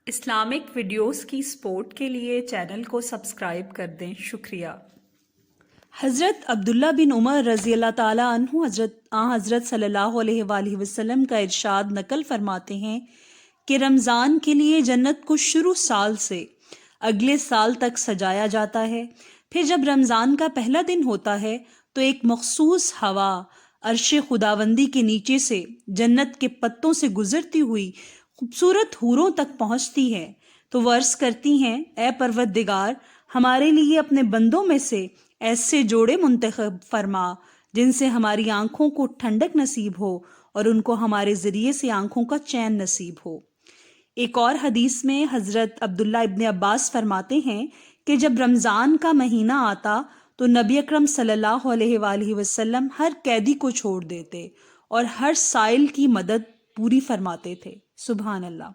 Islamic videos की support के लिए चैनल को सब्सक्राइब कर दें, शुक्रिया। हज़रत अब्दुल्ला बिन उमर रज़ी अल्लाह ताला अन्हु हज़रत सल्लल्लाहु अलैहि वसल्लम का इरशाद नकल फरमाते हैं कि रमज़ान के लिए जन्नत को शुरू साल से अगले साल तक सजाया जाता है। फिर जब रमज़ान का पहला दिन होता है तो एक मखसूस हवा अर्श खुदावंदी के नीचे से जन्नत के पत्तों से गुजरती हुई खूबसूरत हूरों तक पहुंचती है तो वर्ष करती हैं, ए परवरदिगार, हमारे लिए अपने बंदों में से ऐसे जोड़े मुंतखब फरमा जिनसे हमारी आंखों को ठंडक नसीब हो और उनको हमारे ज़रिए से आंखों का चैन नसीब हो। एक और हदीस में हज़रत अब्दुल्ला इब्ने अब्बास फरमाते हैं कि जब रमज़ान का महीना आता तो नबी अकरम सल्लल्लाहु अलैहि वसल्लम हर कैदी को छोड़ देते और हर साइल की मदद पूरी फरमाते थे। सुभान अल्लाह।